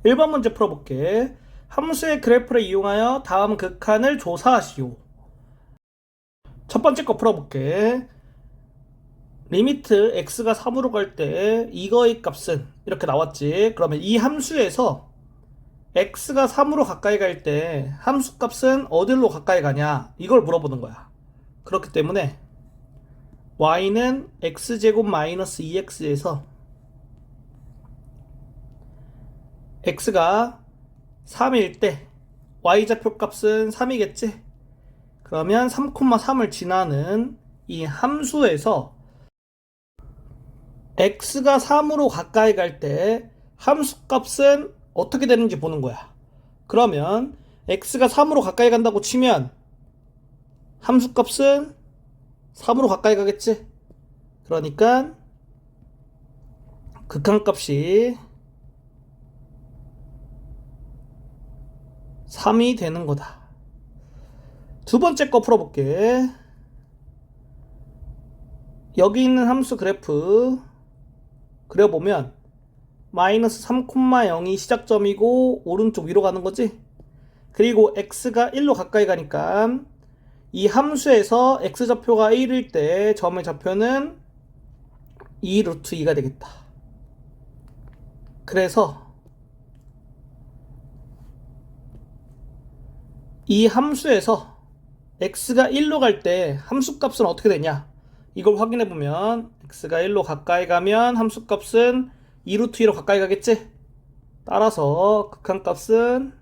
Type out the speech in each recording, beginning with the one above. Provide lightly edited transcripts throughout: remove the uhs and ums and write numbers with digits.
1번 문제 풀어볼게. 함수의 그래프를 이용하여 다음 극한을 조사하시오. 첫 번째 거 풀어볼게. 리미트 x가 3으로 갈 때 이거의 값은 이렇게 나왔지. 그러면 이 함수에서 x가 3으로 가까이 갈 때 함수 값은 어디로 가까이 가냐, 이걸 물어보는 거야. 그렇기 때문에 y는 x제곱 마이너스 2x에서 x가 3일 때 y좌표 값은 3이겠지. 그러면 3,3을 지나는 이 함수에서 x가 3으로 가까이 갈 때 함수 값은 어떻게 되는지 보는 거야. 그러면 x가 3으로 가까이 간다고 치면 함수 값은 3으로 가까이 가겠지. 그러니까 극한값이 3이 되는 거다. 두 번째 거 풀어볼게. 여기 있는 함수 그래프 그려보면 마이너스 3,0이 시작점이고 오른쪽 위로 가는 거지. 그리고 x가 1로 가까이 가니까 이 함수에서 x좌표가 1일 때 점의 좌표는 2 루트 2가 되겠다. 그래서 이 함수에서 x가 1로 갈 때 함수 값은 어떻게 되냐, 이걸 확인해 보면 x가 1로 가까이 가면 함수 값은 2 루트 2로 가까이 가겠지. 따라서 극한값은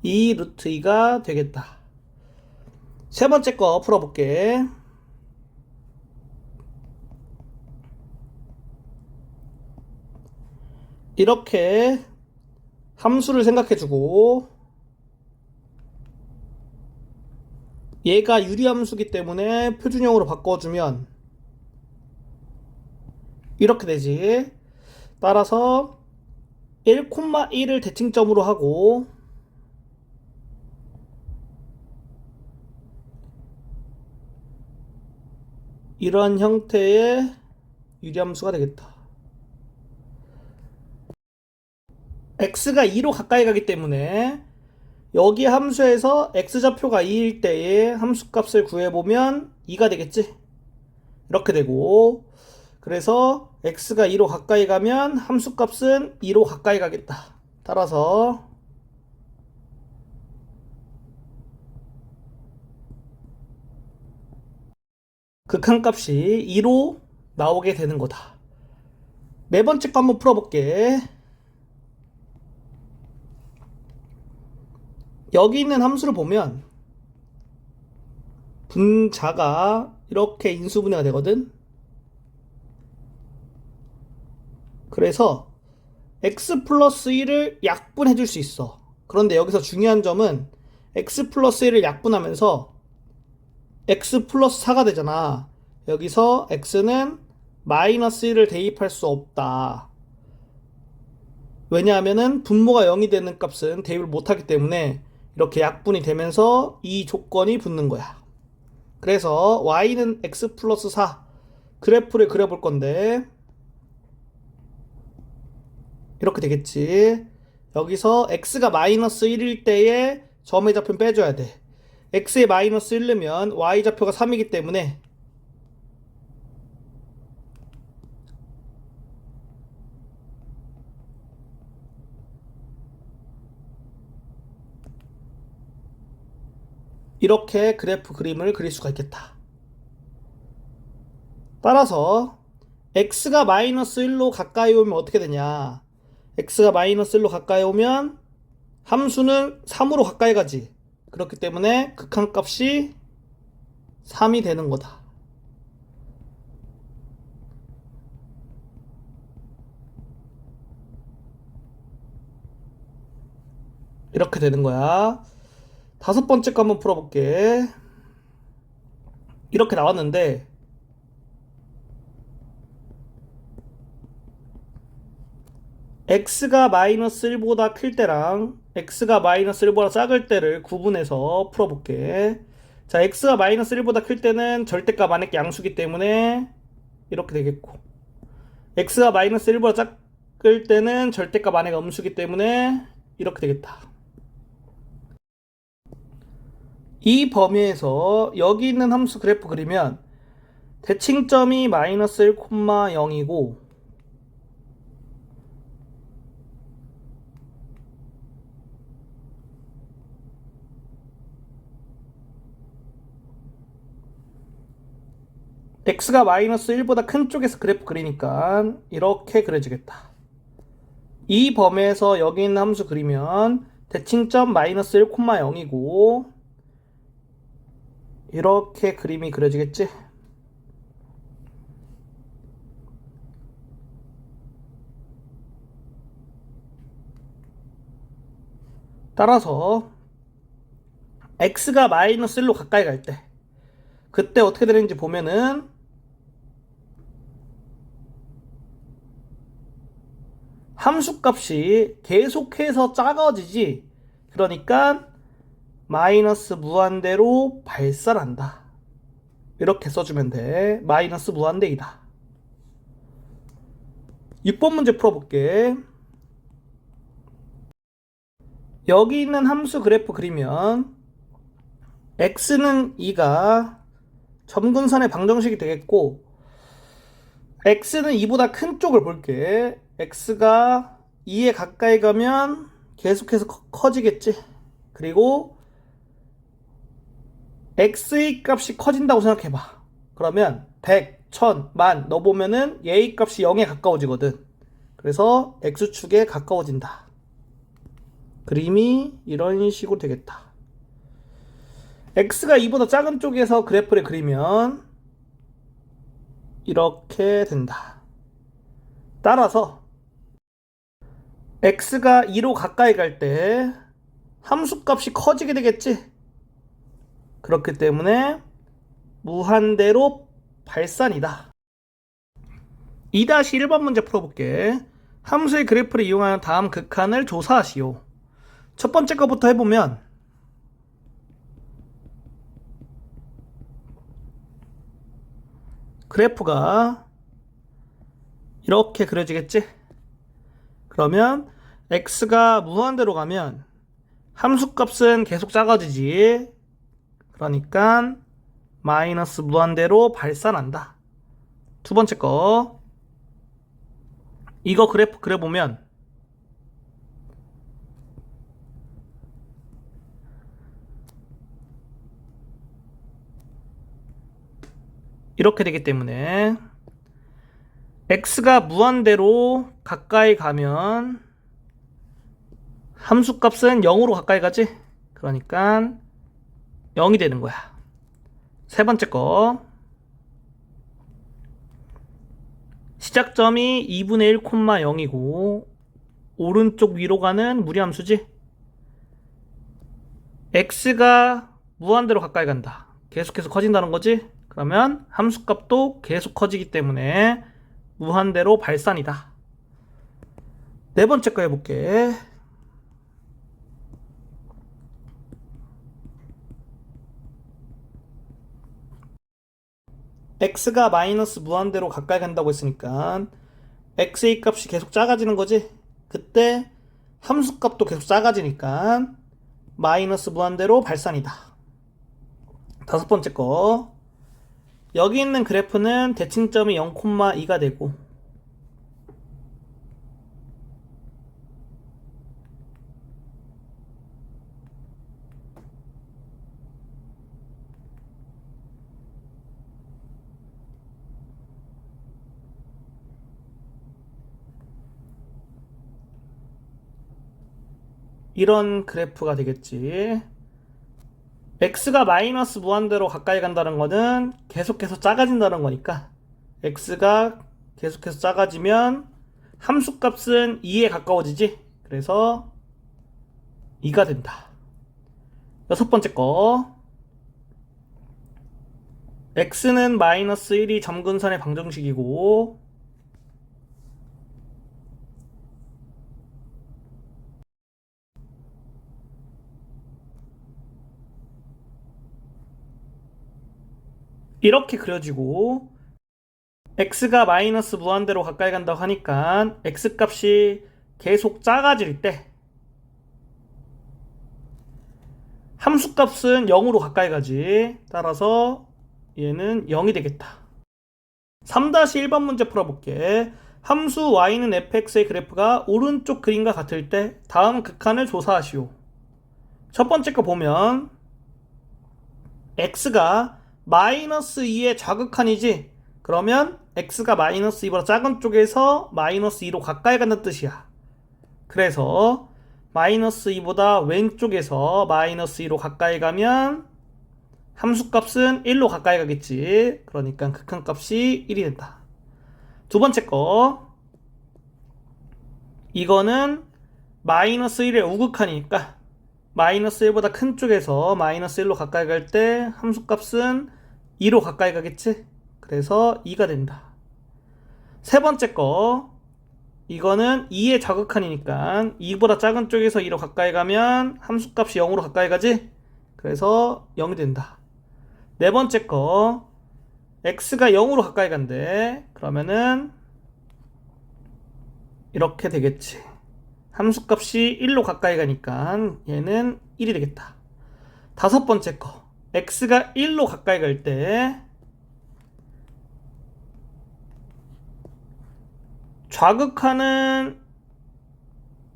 2 루트 2가 되겠다. 세 번째 거 풀어볼게. 이렇게 함수를 생각해주고 얘가 유리함수기 때문에 표준형으로 바꿔주면 이렇게 되지. 따라서 1,1을 대칭점으로 하고 이런 형태의 유리함수가 되겠다. x가 2로 가까이 가기 때문에 여기 함수에서 x좌표가 2일 때의 함수값을 구해보면 2가 되겠지. 이렇게 되고, 그래서 x가 2로 가까이 가면 함수값은 2로 가까이 가겠다. 따라서 극한값이 2로 나오게 되는 거다. 네 번째 거 한번 풀어볼게. 여기 있는 함수를 보면 분자가 이렇게 인수분해가 되거든. 그래서 x 플러스 1을 약분해 줄 수 있어. 그런데 여기서 중요한 점은 x 플러스 1을 약분하면서 x 플러스 4가 되잖아. 여기서 x는 마이너스 1을 대입할 수 없다. 왜냐하면은 분모가 0이 되는 값은 대입을 못하기 때문에 이렇게 약분이 되면서 이 조건이 붙는 거야. 그래서 y는 x 플러스 4 그래프를 그려볼 건데 이렇게 되겠지. 여기서 x가 마이너스 1일 때에 점의 좌표는 빼줘야 돼. x에 마이너스 1 넣으면 y좌표가 3이기 때문에 이렇게 그래프 그림을 그릴 수가 있겠다. 따라서 x가 마이너스 1로 가까이 오면 어떻게 되냐, x가 마이너스 1로 가까이 오면 함수는 3으로 가까이 가지. 그렇기 때문에 극한값이 3이 되는 거다. 이렇게 되는 거야. 다섯 번째 거 한번 풀어볼게. 이렇게 나왔는데 x가 마이너스 1보다 클 때랑 x가 마이너스 1보다 작을 때를 구분해서 풀어볼게. 자, x가 마이너스 1보다 클 때는 절대값 안에 게 양수기 때문에 이렇게 되겠고, x가 마이너스 1보다 작을 때는 절대값 안에가 음수기 때문에 이렇게 되겠다. 이 범위에서 여기 있는 함수 그래프 그리면 대칭점이 마이너스 1,0이고 x가 마이너스 1보다 큰 쪽에서 그래프 그리니까 이렇게 그려지겠다. 이 범위에서 여기 있는 함수 그리면 대칭점 마이너스 1,0이고 이렇게 그림이 그려지겠지? 따라서 x가 마이너스 1로 가까이 갈 때 그때 어떻게 되는지 보면은 함수값이 계속해서 작아지지. 그러니까 마이너스 무한대로 발산한다. 이렇게 써주면 돼. 마이너스 무한대이다. 6번 문제 풀어볼게. 여기 있는 함수 그래프 그리면 x는 2가 점근선의 방정식이 되겠고 x는 2보다 큰 쪽을 볼게. x가 2에 가까이 가면 계속해서 커지겠지. 그리고 x의 값이 커진다고 생각해봐. 그러면 100, 1000, 만 넣어보면은 얘의 값이 0에 가까워지거든. 그래서 x축에 가까워진다. 그림이 이런 식으로 되겠다. x가 2보다 작은 쪽에서 그래프를 그리면 이렇게 된다. 따라서 x가 2로 가까이 갈 때 함수값이 커지게 되겠지. 그렇기 때문에 무한대로 발산이다. 2-1번 문제 풀어볼게. 함수의 그래프를 이용하여 다음 극한을 조사하시오. 첫 번째 거부터 해보면 그래프가 이렇게 그려지겠지? 그러면 x가 무한대로 가면 함수값은 계속 작아지지. 그러니까 마이너스 무한대로 발산한다. 두 번째 거 이거 그래프 그려보면 이렇게 되기 때문에 x가 무한대로 가까이 가면 함수값은 0으로 가까이 가지? 그러니까 0이 되는 거야. 세 번째 거 시작점이 2분의 1, 0이고 오른쪽 위로 가는 무리함수지? x가 무한대로 가까이 간다. 계속해서 커진다는 거지? 그러면 함수값도 계속 커지기 때문에 무한대로 발산이다. 네 번째 거 해볼게. x가 마이너스 무한대로 가까이 간다고 했으니까 x의 값이 계속 작아지는 거지? 그때 함수값도 계속 작아지니까 마이너스 무한대로 발산이다. 다섯 번째 거 여기 있는 그래프는 대칭점이 0,2가 되고 이런 그래프가 되겠지. x가 마이너스 무한대로 가까이 간다는 거는 계속해서 작아진다는 거니까 x가 계속해서 작아지면 함수값은 2에 가까워지지. 그래서 2가 된다. 여섯 번째 거 x는 마이너스 1이 점근선의 방정식이고 이렇게 그려지고 x가 마이너스 무한대로 가까이 간다고 하니까 x값이 계속 작아질 때 함수값은 0으로 가까이 가지. 따라서 얘는 0이 되겠다. 3-1번 문제 풀어볼게. 함수 y는 fx의 그래프가 오른쪽 그림과 같을 때 다음 극한을 조사하시오. 첫 번째 거 보면 x가 마이너스 2의 좌극한이지? 그러면 x가 마이너스 2보다 작은 쪽에서 마이너스 2로 가까이 간다는 뜻이야. 그래서 마이너스 2보다 왼쪽에서 마이너스 2로 가까이 가면 함수값은 1로 가까이 가겠지. 그러니까 극한값이 1이 된다. 두 번째 거, 이거는 마이너스 1의 우극한이니까 마이너스 1보다 큰 쪽에서 마이너스 1로 가까이 갈 때 함수값은 2로 가까이 가겠지. 그래서 2가 된다. 세 번째 거, 이거는 2의 좌극한이니까 2보다 작은 쪽에서 2로 가까이 가면 함수값이 0으로 가까이 가지. 그래서 0이 된다. 네 번째 거, x가 0으로 가까이 간대. 그러면은 이렇게 되겠지. 함수값이 1로 가까이 가니까 얘는 1이 되겠다. 다섯 번째 거, x가 1로 가까이 갈 때 좌극한은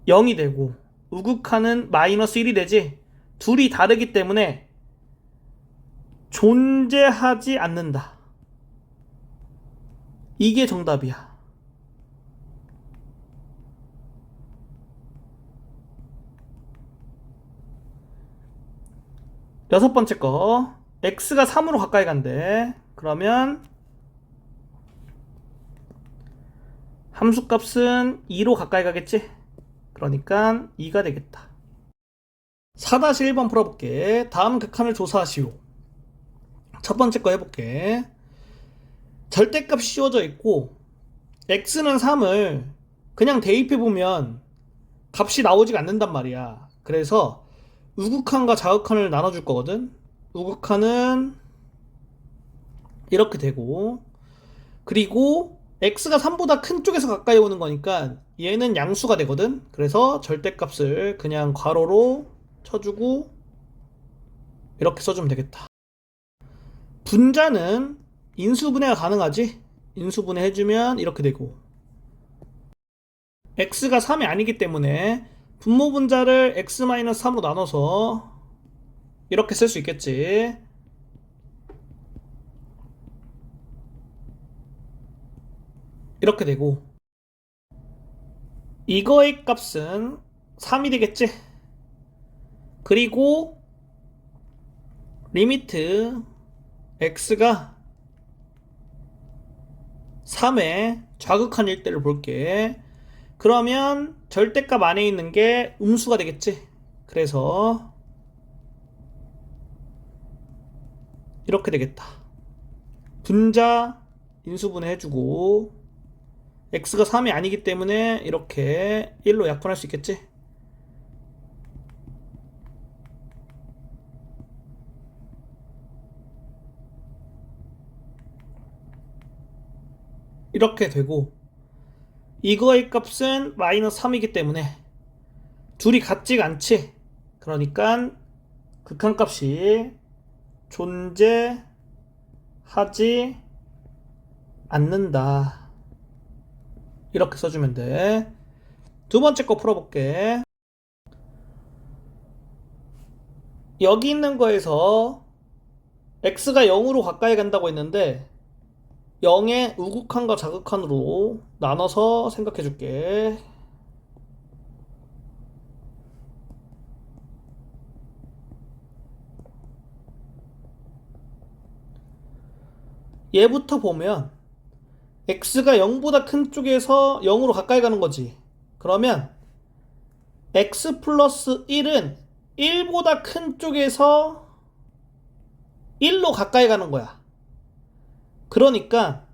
0이 되고 우극한은 마이너스 1이 되지. 둘이 다르기 때문에 존재하지 않는다. 이게 정답이야. 여섯 번째 거, x가 3으로 가까이 간대. 그러면 함수값은 2로 가까이 가겠지? 그러니까 2가 되겠다. 4-1번 풀어볼게. 다음 극한을 조사하시오. 첫 번째 거 해볼게. 절대값이 씌워져 있고 x는 3을 그냥 대입해보면 값이 나오지가 않는단 말이야. 그래서 우극한과 좌극한을 나눠줄 거거든. 우극한은 이렇게 되고, 그리고 x가 3보다 큰 쪽에서 가까이 오는 거니까 얘는 양수가 되거든. 그래서 절대값을 그냥 괄호로 쳐주고 이렇게 써주면 되겠다. 분자는 인수분해가 가능하지? 인수분해 해주면 이렇게 되고, x가 3이 아니기 때문에 분모분자를 x-3으로 나눠서 이렇게 쓸 수 있겠지. 이렇게 되고, 이거의 값은 3이 되겠지. 그리고 리미트 x가 3의 좌극한일 때를 볼게. 그러면 절대값 안에 있는 게 음수가 되겠지. 그래서 이렇게 되겠다. 분자 인수분해 해주고 x가 3이 아니기 때문에 이렇게 1로 약분할 수 있겠지. 이렇게 되고, 이거의 값은 마이너스 3이기 때문에 둘이 같지가 않지. 그러니까 극한값이 존재하지 않는다. 이렇게 써주면 돼. 두 번째 거 풀어볼게. 여기 있는 거에서 x가 0으로 가까이 간다고 했는데 0의 우극한과 좌극한으로 나눠서 생각해 줄게. 얘부터 보면 x가 0보다 큰 쪽에서 0으로 가까이 가는 거지. 그러면 x 플러스 1은 1보다 큰 쪽에서 1로 가까이 가는 거야. 그러니까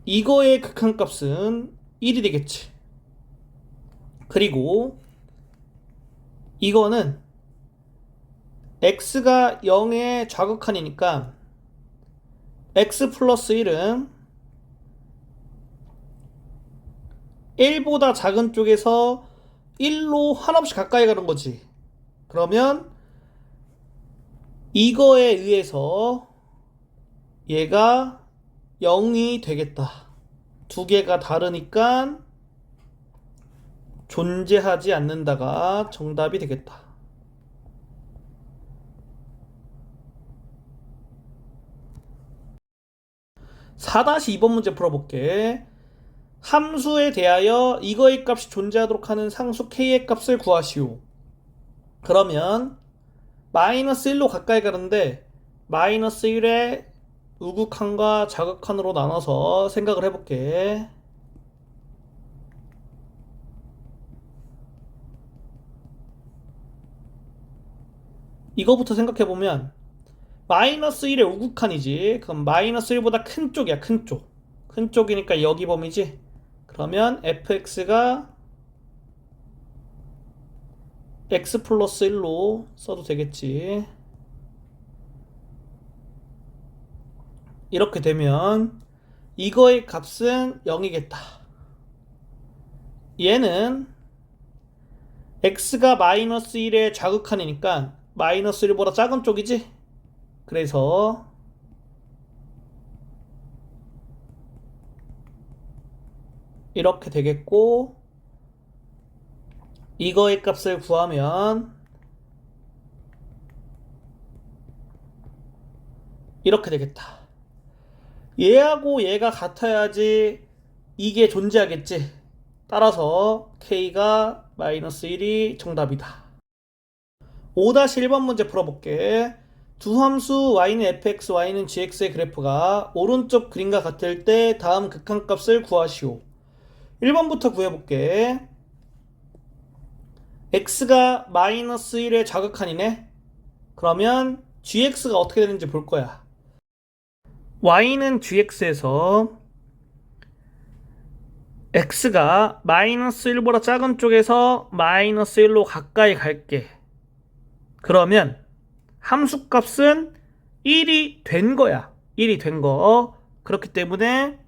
이거의 극한값은 1이 되겠지. 그리고 이거는 x가 0의 좌극한이니까 x 플러스 1은 1보다 작은 쪽에서 1로 한없이 가까이 가는 거지. 그러면 이거에 의해서 얘가 0이 되겠다. 두 개가 다르니까 존재하지 않는다가 정답이 되겠다. 4-2번 문제 풀어볼게. 함수에 대하여 이거의 값이 존재하도록 하는 상수 k의 값을 구하시오. 그러면 마이너스 1로 가까이 가는데 마이너스 1의 우극한과 자극한으로 나눠서 생각을 해볼게. 이거부터 생각해보면 마이너스 1의 우극한이지. 그럼 마이너스 1보다 큰 쪽이야. 큰 쪽. 큰 쪽이니까 여기 범위지. 그러면 fx가 x 플러스 1로 써도 되겠지. 이렇게 되면 이거의 값은 0이겠다. 얘는 x가 마이너스 1의 좌극한이니까 마이너스 1보다 작은 쪽이지. 그래서 이렇게 되겠고, 이거의 값을 구하면 이렇게 되겠다. 얘하고 얘가 같아야지 이게 존재하겠지. 따라서 k가 마이너스 1이 정답이다. 5-1번 문제 풀어볼게. 두 함수 y는 fx, y는 gx의 그래프가 오른쪽 그림과 같을 때 다음 극한값을 구하시오. 1번부터 구해볼게. x가 마이너스 1의 좌극한이네. 그러면 gx가 어떻게 되는지 볼 거야. y는 gx에서 x가 마이너스 1보다 작은 쪽에서 마이너스 1로 가까이 갈게. 그러면 함수값은 1이 된 거야. 1이 된 거. 그렇기 때문에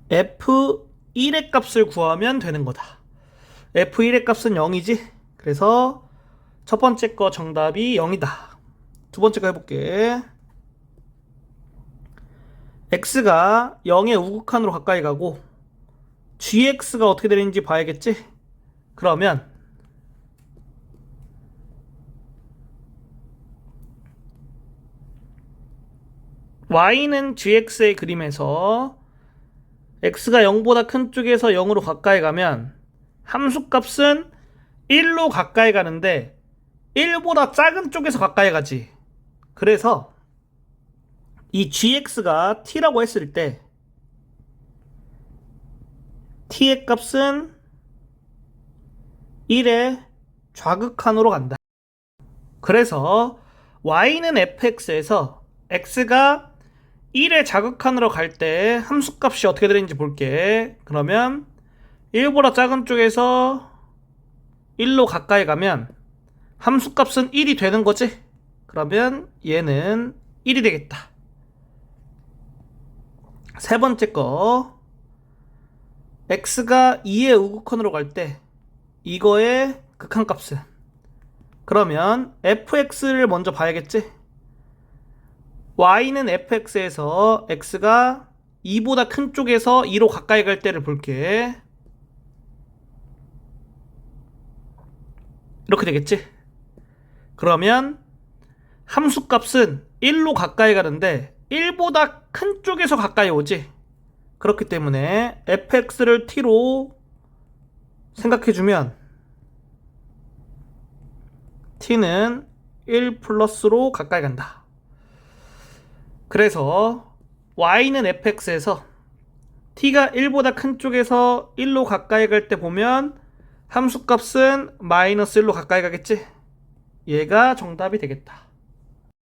f1의 값을 구하면 되는 거다. f1의 값은 0이지. 그래서 첫 번째 거 정답이 0이다. 두 번째 거 해볼게. x가 0의 우극한으로 가까이 가고 gx가 어떻게 되는지 봐야겠지. 그러면 y는 gx의 그림에서 x가 0보다 큰 쪽에서 0으로 가까이 가면 함수값은 1로 가까이 가는데 1보다 작은 쪽에서 가까이 가지. 그래서 이 gx가 t라고 했을 때 t의 값은 1의 좌극한으로 간다. 그래서 y는 fx에서 x가 1의 좌극한으로 갈 때 함수값이 어떻게 되는지 볼게. 그러면 1보다 작은 쪽에서 1로 가까이 가면 함수값은 1이 되는 거지. 그러면 얘는 1이 되겠다. 세 번째 거, x가 2의 우극한으로 갈 때 이거의 극한값은, 그러면 fx를 먼저 봐야겠지. y는 fx에서 x가 2보다 큰 쪽에서 2로 가까이 갈 때를 볼게. 이렇게 되겠지. 그러면 함수값은 1로 가까이 가는데 1보다 큰 쪽에서 가까이 오지. 그렇기 때문에 fx를 t로 생각해주면 t는 1 플러스로 가까이 간다. 그래서 y는 fx에서 t가 1보다 큰 쪽에서 1로 가까이 갈 때 보면 함수값은 마이너스 1로 가까이 가겠지. 얘가 정답이 되겠다.